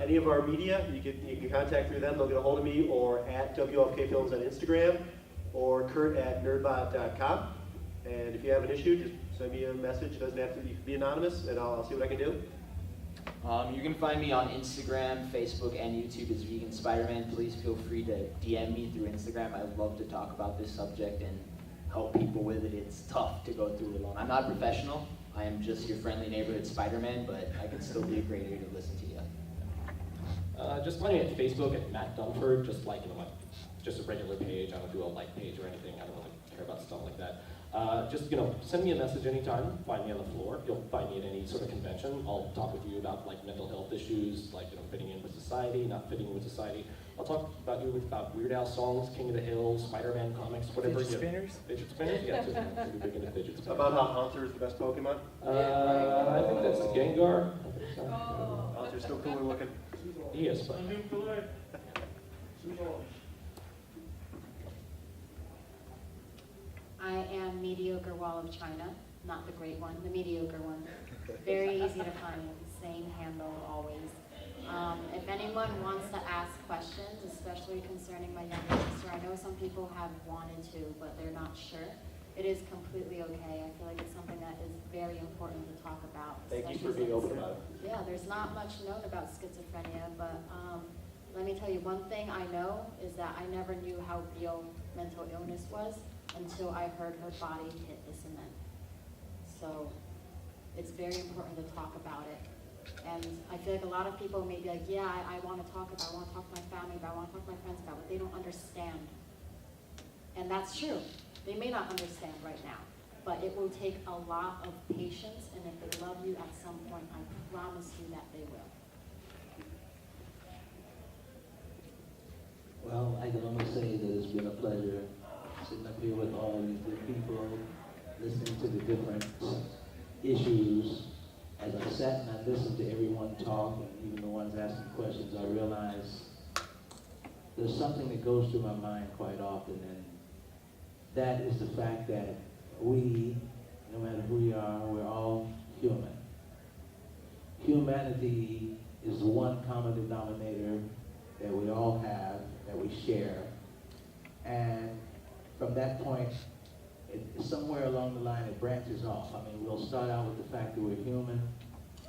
Any of our media, you can contact through them. They'll get a hold of me, or at WFK Films on Instagram, or Kurt at nerdbot.com. And if you have an issue, just send me a message. It doesn't have to be anonymous, and I'll see what I can do. You can find me on Instagram, Facebook, and YouTube as Vegan Spider-Man. Please feel free to DM me through Instagram. I love to talk about this subject and help people with it. It's tough to go through alone. I'm not a professional. I am just your friendly neighborhood Spider-Man, but I can still be a great ear to listen to you. Just find me at Facebook at Matt Dunford, just a regular page. I don't do a like page or anything. I don't really care about stuff like that. Just send me a message anytime. Find me on the floor. You'll find me at any sort of convention. I'll talk with you about mental health issues, fitting in with society, not fitting in with society. I'll talk about Weird Al songs, King of the Hill, Spider-Man comics, whatever. Fidget spinners? Fidget spinners? Yeah, I'm big into fidget spinners. About how Haunter is the best Pokemon. I think that's Gengar. Haunter's still cooler looking. He is, but I am mediocre wall of China, not the great one, the mediocre one. Very easy to find, same handle always. If anyone wants to ask questions, especially concerning my younger sister, I know some people have wanted to, but they're not sure. It is completely okay. I feel like it's something that is very important to talk about. Thank you for especially being since- open about it. Yeah, there's not much known about schizophrenia, but let me tell you, one thing I know is that I never knew how real mental illness was until I heard her body hit the cement. So it's very important to talk about it. And I feel like a lot of people may be like, yeah, I want to talk about it, I want to talk to my family about it, I want to talk to my friends about it, but they don't understand. And that's true. They may not understand right now, but it will take a lot of patience, and if they love you at some point, I promise you that they will. Well, I can only say that it's been a pleasure sitting up here with all these good people, listening to the different issues. As I sat and I listened to everyone talk, and even the ones asking questions, I realized there's something that goes through my mind quite often, and that is the fact that we, no matter who we are, we're all human. Humanity is the one common denominator that we all have, that we share. And from that point, somewhere along the line it branches off. I mean, we'll start out with the fact that we're human,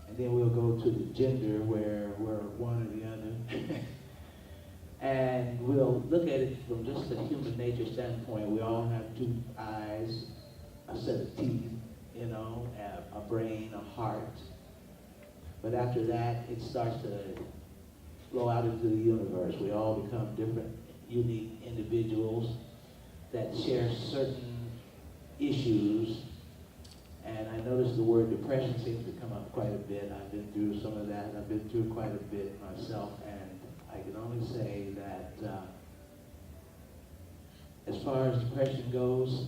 and then we'll go to the gender where we're one or the other. And we'll look at it from just a human nature standpoint. We all have two eyes, a set of teeth, you know, a brain, a heart. But after that, it starts to flow out into the universe. We all become different, unique individuals that share certain issues. And I noticed the word depression seems to come up quite a bit. I've been through some of that. I've been through quite a bit myself, and I can only say that as far as depression goes,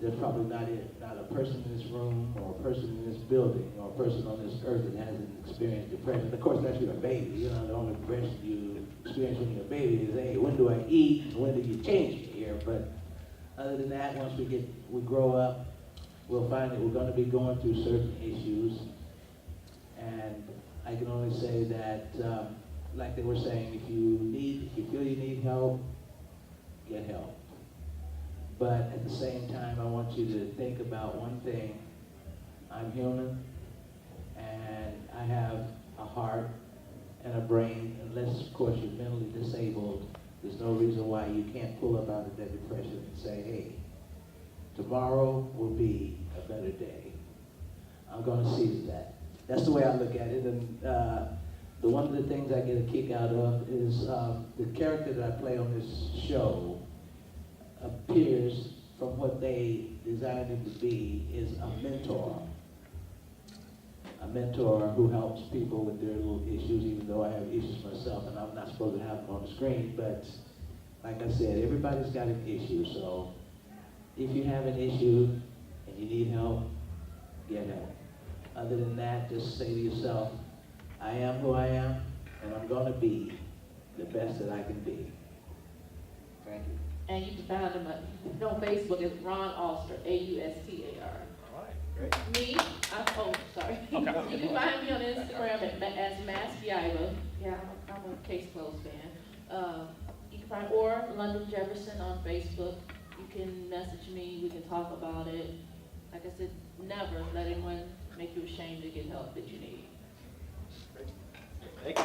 there's probably not a person in this room or a person in this building or a person on this earth that hasn't experienced depression. Of course, that's when you're a baby. You know, the only depression you experience when you're a baby is, hey, when do I eat and when do you change here? But other than that, once we grow up, we'll find that we're going to be going through certain issues. And I can only say that, like they were saying, if you feel you need help, get help. But at the same time, I want you to think about one thing. I'm human, and I have a heart and a brain. Unless, of course, you're mentally disabled, there's no reason why you can't pull up out of that depression and say, hey, tomorrow will be a better day. I'm going to seize that. That's the way I look at it. And one of the things I get a kick out of is the character that I play on this show appears from what they designed it to be is a mentor. A mentor who helps people with their little issues, even though I have issues myself and I'm not supposed to have them on the screen. But like I said, everybody's got an issue. So if you have an issue and you need help, get help. Other than that, just say to yourself, I am who I am, and I'm going to be the best that I can be. Thank you. And you can find him on Facebook as Ron Auster, A-U-S-T-A-R. All right, great. Me, sorry. Okay. You can find me on Instagram as Maskieva. Yeah, I'm a Case Closed fan. You can find, or London Jefferson on Facebook. You can message me, we can talk about it. Like I said, never let anyone make you ashamed to get help that you need. Thank you.